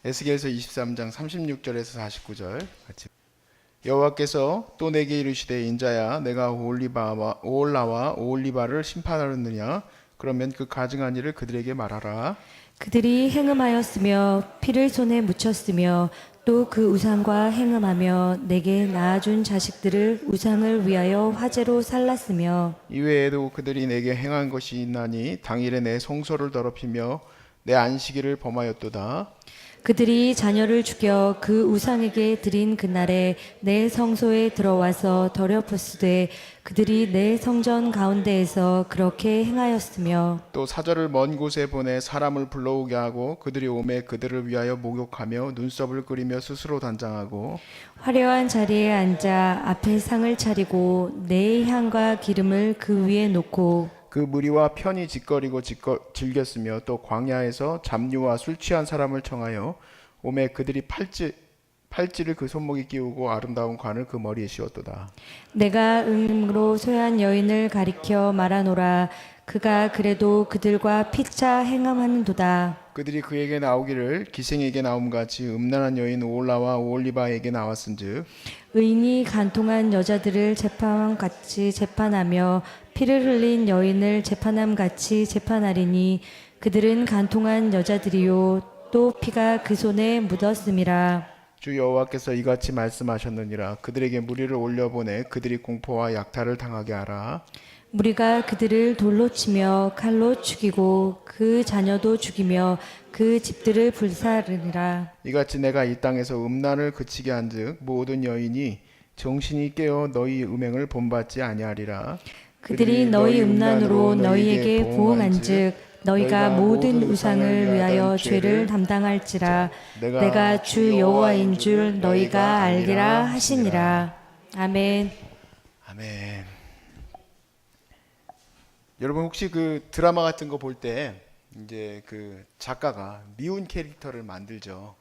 에스겔서 23장 36절에서 49절 같이. 여호와께서 또 내게 이르시되 인자야 내가 오홀라와 오홀리바를 심판하였느냐. 그러면 그 가증한 일을 그들에게 말하라. 그들이 행음하였으며 피를 손에 묻혔으며 또 그 우상과 행음하며 내게 낳아준 자식들을 우상을 위하여 화제로 살랐으며 이외에도 그들이 내게 행한 것이 있나니 당일에 내 성소를 더럽히며 내 안식일을 범하였도다. 그들이 자녀를 죽여 그 우상에게 드린 그날에 내 성소에 들어와서 더럽혔으되 그들이 내 성전 가운데에서 그렇게 행하였으며 또 사절을 먼 곳에 보내 사람을 불러오게 하고 그들이 오매 그들을 위하여 목욕하며 눈썹을 그리며 스스로 단장하고 화려한 자리에 앉아 앞에 상을 차리고 내 향과 기름을 그 위에 놓고 그 무리와 편히 짓거리고 즐겼으며 또 광야에서 잡류와 술 취한 사람을 청하여 오매 그들이 팔찌를 그 손목에 끼우고 아름다운 관을 그 머리에 씌웠도다. 내가 음으로 소한 여인을 가리켜 말하노라. 그가 그래도 그들과 피차 행함하는도다. 그들이 그에게 나오기를 기생에게 나옴같이 음란한 여인 오홀라와 오홀리바에게 나왔은즉 의인이 간통한 여자들을 재판같이 재판하며 피를 흘린 여인을 재판함같이 재판하리니 그들은 간통한 여자들이요 또 피가 그 손에 묻었음이라. 주 여호와께서 이같이 말씀하셨느니라. 그들에게 무리를 올려보내 그들이 공포와 약탈을 당하게 하라. 무리가 그들을 돌로 치며 칼로 죽이고 그 자녀도 죽이며 그 집들을 불사르리라. 이같이 내가 이 땅에서 음란을 그치게 한즉 모든 여인이 정신이 깨어 너희 음행을 본받지 아니하리라. 그들이 너희 음란으로 너희에게 보응한즉 너희가 모든 우상을 위하여 죄를 담당할지라. 내가 주 여호와인 줄 너희가 알리라 하시니라. 아멘. 아멘. 여러분 혹시 그 드라마 같은 거 볼 때 이제 그 작가가 미운 캐릭터를 만들죠.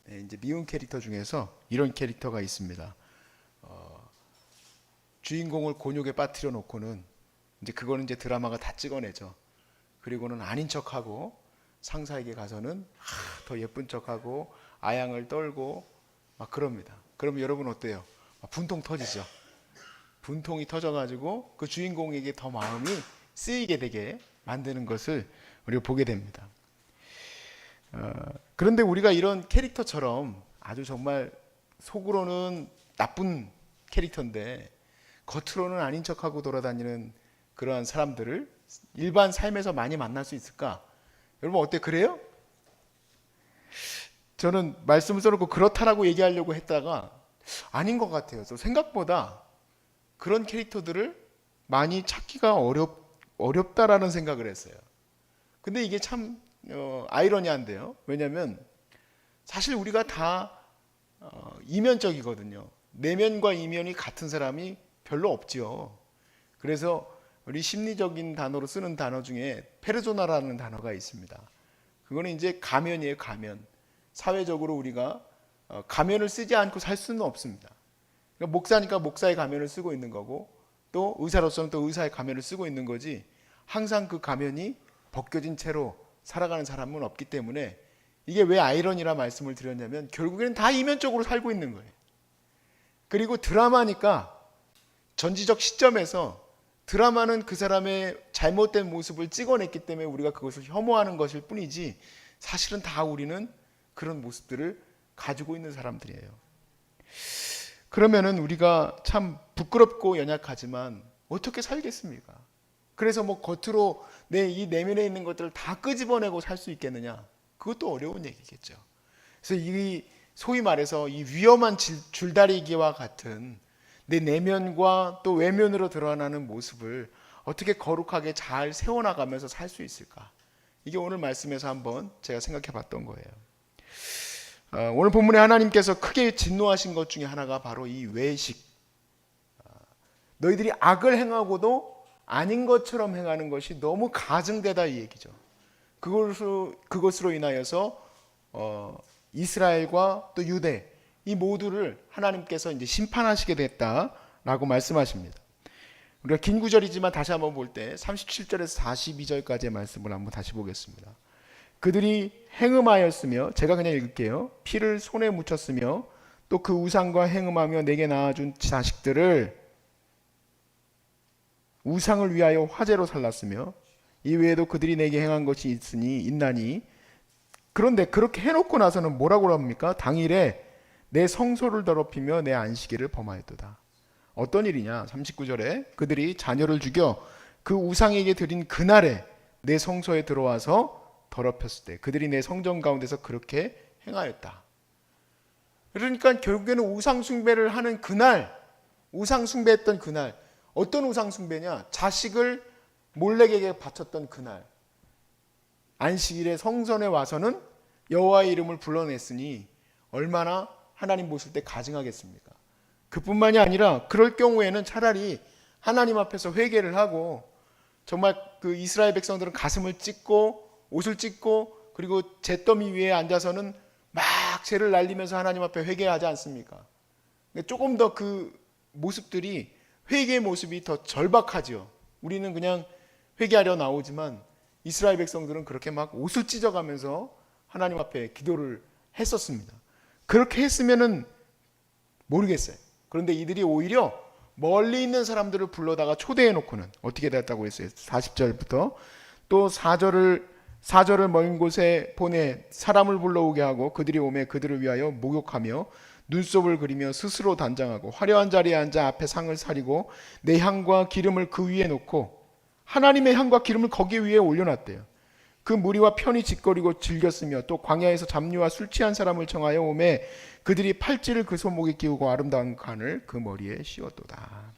네, 이제 미운 캐릭터 중에서 이런 캐릭터가 있습니다. 주인공을 곤욕에 빠뜨려 놓고는 이제 그거는 이제 드라마가 다 찍어내죠. 그리고는 아닌 척하고 상사에게 가서는 더 예쁜 척하고 아양을 떨고 막 그럽니다. 그러면 여러분 어때요? 분통 터지죠. 분통이 터져가지고 그 주인공에게 더 마음이 쓰이게 되게 만드는 것을 우리가 보게 됩니다. 그런데 우리가 이런 캐릭터처럼 아주 정말 속으로는 나쁜 캐릭터인데 겉으로는 아닌 척하고 돌아다니는 그러한 사람들을 일반 삶에서 많이 만날 수 있을까? 여러분 어때? 그래요? 저는 말씀을 써놓고 그렇다라고 얘기하려고 했다가 아닌 것 같아요. 생각보다 그런 캐릭터들을 많이 찾기가 어렵다라는 생각을 했어요. 근데 이게 참 아이러니한데요. 왜냐하면 사실 우리가 다 이면적이거든요. 내면과 이면이 같은 사람이 별로 없지요. 그래서 우리 심리적인 단어로 쓰는 단어 중에 페르소나라는 단어가 있습니다. 그거는 이제 가면이에요, 가면. 사회적으로 우리가 가면을 쓰지 않고 살 수는 없습니다. 그러니까 목사니까 목사의 가면을 쓰고 있는 거고 또 의사로서는 또 의사의 가면을 쓰고 있는 거지 항상 그 가면이 벗겨진 채로 살아가는 사람은 없기 때문에 이게 왜 아이러니라 말씀을 드렸냐면 결국에는 다 이면적으로 살고 있는 거예요. 그리고 드라마니까 전지적 시점에서 드라마는 그 사람의 잘못된 모습을 찍어냈기 때문에 우리가 그것을 혐오하는 것일 뿐이지 사실은 다 우리는 그런 모습들을 가지고 있는 사람들이에요. 그러면은 우리가 참 부끄럽고 연약하지만 어떻게 살겠습니까? 그래서 뭐 겉으로 이 내면에 있는 것들을 다 끄집어내고 살 수 있겠느냐? 그것도 어려운 얘기겠죠. 그래서 이 소위 말해서 이 위험한 줄다리기와 같은 내 내면과 또 외면으로 드러나는 모습을 어떻게 거룩하게 잘 세워나가면서 살 수 있을까? 이게 오늘 말씀에서 한번 제가 생각해 봤던 거예요. 오늘 본문에 하나님께서 크게 진노하신 것 중에 하나가 바로 이 외식. 너희들이 악을 행하고도 아닌 것처럼 행하는 것이 너무 가증되다 이 얘기죠. 그것으로 인하여서 이스라엘과 또 유대 이 모두를 하나님께서 이제 심판하시게 됐다라고 말씀하십니다. 우리가 긴 구절이지만 다시 한번 볼 때 37절에서 42절까지의 말씀을 한번 다시 보겠습니다. 그들이 행음하였으며, 제가 그냥 읽을게요. 피를 손에 묻혔으며 또 그 우상과 행음하며 내게 낳아준 자식들을 우상을 위하여 화제로 살랐으며 이외에도 그들이 내게 행한 것이 있나니. 그런데 그렇게 해놓고 나서는 뭐라고 합니까? 당일에 내 성소를 더럽히며 내 안식일을 범하였도다. 어떤 일이냐? 39절에 그들이 자녀를 죽여 그 우상에게 드린 그날에 내 성소에 들어와서 더럽혔을 때 그들이 내 성전 가운데서 그렇게 행하였다. 그러니까 결국에는 우상 숭배를 하는 그날, 우상 숭배했던 그날, 어떤 우상 숭배냐? 자식을 몰렉에게 바쳤던 그날, 안식일에 성전에 와서는 여호와의 이름을 불러냈으니 얼마나 하나님 보실 때 가증하겠습니까? 그뿐만이 아니라 그럴 경우에는 차라리 하나님 앞에서 회개를 하고, 정말 그 이스라엘 백성들은 가슴을 찢고 옷을 찢고 그리고 잿더미 위에 앉아서는 막 죄를 날리면서 하나님 앞에 회개하지 않습니까? 조금 더 그 모습들이, 회개의 모습이 더 절박하죠. 우리는 그냥 회개하려 나오지만 이스라엘 백성들은 그렇게 막 옷을 찢어가면서 하나님 앞에 기도를 했었습니다. 그렇게 했으면은 모르겠어요. 그런데 이들이 오히려 멀리 있는 사람들을 불러다가 초대해 놓고는 어떻게 됐다고 했어요? 40절부터 또 4절을 먼 곳에 보내 사람을 불러오게 하고 그들이 오매 그들을 위하여 목욕하며 눈썹을 그리며 스스로 단장하고 화려한 자리에 앉아 앞에 상을 차리고 내 향과 기름을 그 위에 놓고, 하나님의 향과 기름을 거기 위에 올려놨대요. 그 무리와 편히 짓거리고 즐겼으며 또 광야에서 잡류와 술 취한 사람을 청하여 오매 그들이 팔찌를 그 손목에 끼우고 아름다운 관을 그 머리에 씌웠도다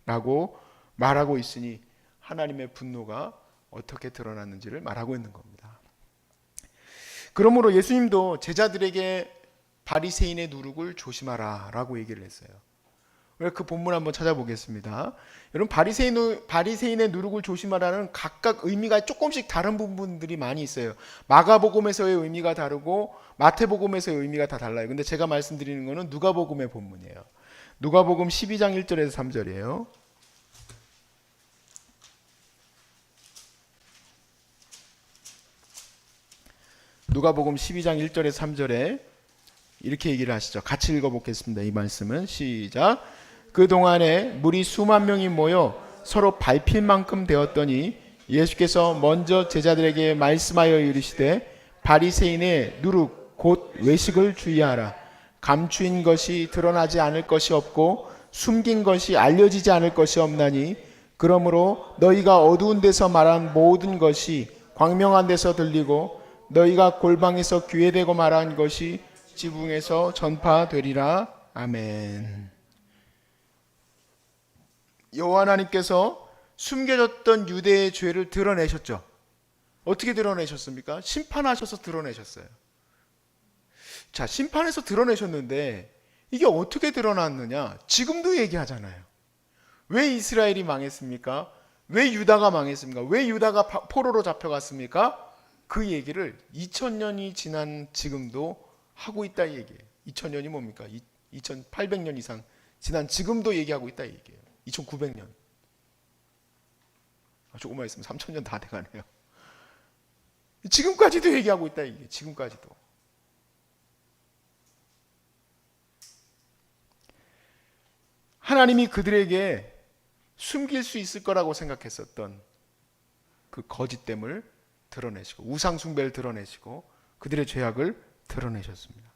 라고 말하고 있으니 하나님의 분노가 어떻게 드러났는지를 말하고 있는 겁니다. 그러므로 예수님도 제자들에게 바리새인의 누룩을 조심하라 라고 얘기를 했어요. 그 본문 한번 찾아보겠습니다. 여러분, 바리새인의 누룩을 조심하라는 각각 의미가 조금씩 다른 부분들이 많이 있어요. 마가복음에서의 의미가 다르고 마태복음에서의 의미가 다 달라요. 근데 제가 말씀드리는 거는 누가복음의 본문이에요. 누가복음 12장 1절에서 3절이에요. 누가복음 12장 1절에서 3절에 이렇게 얘기를 하시죠. 같이 읽어보겠습니다. 이 말씀은 시작. 그동안에 무리 수만 명이 모여 서로 밟힐 만큼 되었더니 예수께서 먼저 제자들에게 말씀하여 이르시되 바리새인의 누룩 곧 외식을 주의하라. 감추인 것이 드러나지 않을 것이 없고 숨긴 것이 알려지지 않을 것이 없나니 그러므로 너희가 어두운 데서 말한 모든 것이 광명한 데서 들리고 너희가 골방에서 귀에대고 말한 것이 지붕에서 전파되리라. 아멘. 여호와 하나님께서 숨겨졌던 유대의 죄를 드러내셨죠. 어떻게 드러내셨습니까? 심판하셔서 드러내셨어요. 자, 심판해서 드러내셨는데 이게 어떻게 드러났느냐? 지금도 얘기하잖아요. 왜 이스라엘이 망했습니까? 왜 유다가 망했습니까? 왜 유다가 포로로 잡혀갔습니까? 그 얘기를 2000년이 지난 지금도 하고 있다 이 얘기예요. 2000년이 뭡니까? 2800년 이상 지난 지금도 얘기하고 있다 이 얘기예요. 2900년. 조금만 있으면 3000년 다 돼가네요. 지금까지도 얘기하고 있다 이게. 지금까지도. 하나님이 그들에게 숨길 수 있을 거라고 생각했었던 그 거짓됨을 드러내시고 우상 숭배를 드러내시고 그들의 죄악을 드러내셨습니다.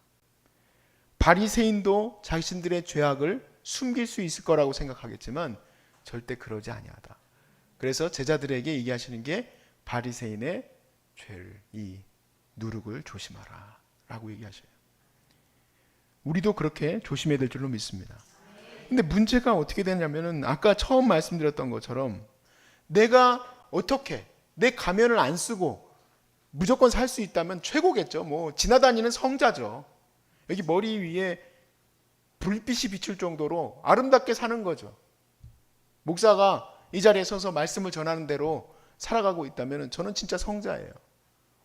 바리새인도 자신들의 죄악을 숨길 수 있을 거라고 생각하겠지만 절대 그러지 아니하다. 그래서 제자들에게 얘기하시는 게 바리새인의 죄를, 이 누룩을 조심하라 라고 얘기하셔요. 우리도 그렇게 조심해야 될 줄로 믿습니다. 근데 문제가 어떻게 되냐면은 아까 처음 말씀드렸던 것처럼 내가 어떻게 내 가면을 안 쓰고 무조건 살 수 있다면 최고겠죠. 뭐 지나다니는 성자죠. 여기 머리 위에 불빛이 비출 정도로 아름답게 사는 거죠. 목사가 이 자리에 서서 말씀을 전하는 대로 살아가고 있다면 저는 진짜 성자예요.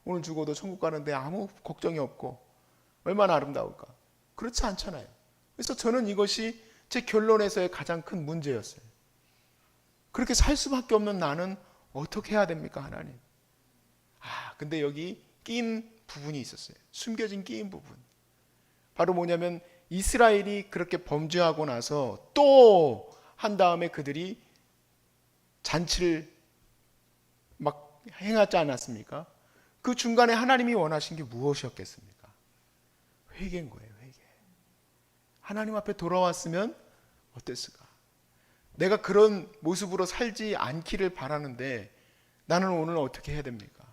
오늘 죽어도 천국 가는데 아무 걱정이 없고 얼마나 아름다울까. 그렇지 않잖아요. 그래서 저는 이것이 제 결론에서의 가장 큰 문제였어요. 그렇게 살 수밖에 없는 나는 어떻게 해야 됩니까, 하나님? 근데 여기 끼인 부분이 있었어요. 숨겨진 끼인 부분. 바로 뭐냐면 이스라엘이 그렇게 범죄하고 나서 또 한 다음에 그들이 잔치를 막 행하지 않았습니까? 그 중간에 하나님이 원하신 게 무엇이었겠습니까? 회개인 거예요. 회개. 하나님 앞에 돌아왔으면 어땠을까? 내가 그런 모습으로 살지 않기를 바라는데 나는 오늘 어떻게 해야 됩니까?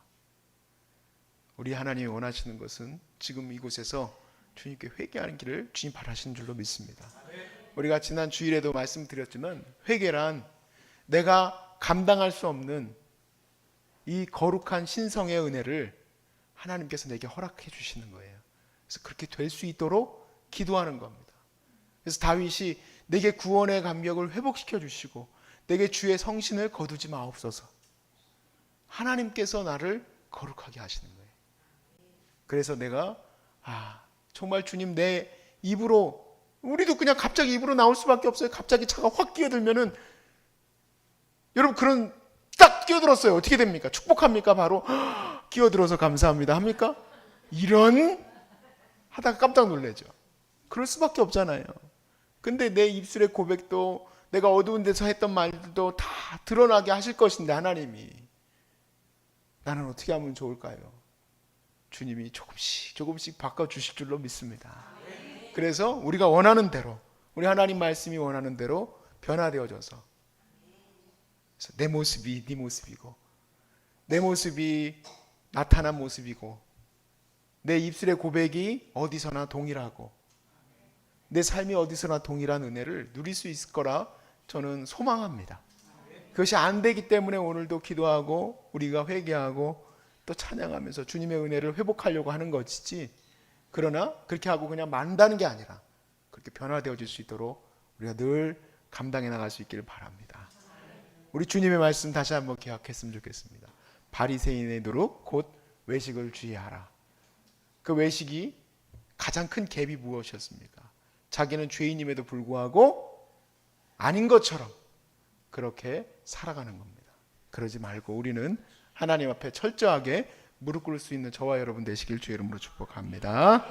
우리 하나님이 원하시는 것은 지금 이곳에서 주님께 회개하는 길을 주님 바라시는 줄로 믿습니다. 우리가 지난 주일에도 말씀드렸지만 회개란 내가 감당할 수 없는 이 거룩한 신성의 은혜를 하나님께서 내게 허락해 주시는 거예요. 그래서 그렇게 될 수 있도록 기도하는 겁니다. 그래서 다윗이 내게 구원의 감격을 회복시켜 주시고 내게 주의 성신을 거두지 마옵소서. 하나님께서 나를 거룩하게 하시는 거예요. 그래서 내가 정말 주님 내 입으로, 우리도 그냥 갑자기 입으로 나올 수밖에 없어요. 갑자기 차가 확 끼어들면은, 여러분 그런 딱 끼어들었어요. 어떻게 됩니까? 축복합니까? 바로 끼어들어서 감사합니다 합니까? 이런 하다가 깜짝 놀라죠. 그럴 수밖에 없잖아요. 근데 내 입술의 고백도 내가 어두운 데서 했던 말들도 다 드러나게 하실 것인데 하나님이, 나는 어떻게 하면 좋을까요? 주님이 조금씩 바꿔주실 줄로 믿습니다. 그래서 우리가 원하는 대로, 우리 하나님 말씀이 원하는 대로 변화되어져서, 그래서 내 모습이 네 모습이고 내 모습이 나타난 모습이고 내 입술의 고백이 어디서나 동일하고 내 삶이 어디서나 동일한 은혜를 누릴 수 있을 거라 저는 소망합니다. 그것이 안 되기 때문에 오늘도 기도하고 우리가 회개하고 또 찬양하면서 주님의 은혜를 회복하려고 하는 것이지, 그러나 그렇게 하고 그냥 만다는 게 아니라 그렇게 변화되어질 수 있도록 우리가 늘 감당해 나갈 수 있기를 바랍니다. 우리 주님의 말씀 다시 한번 기억했으면 좋겠습니다. 바리새인의 노릇 곧 외식을 주의하라. 그 외식이 가장 큰 갭이 무엇이었습니까? 자기는 죄인임에도 불구하고 아닌 것처럼 그렇게 살아가는 겁니다. 그러지 말고 우리는 하나님 앞에 철저하게 무릎 꿇을 수 있는 저와 여러분 되시길 주의 이름으로 축복합니다.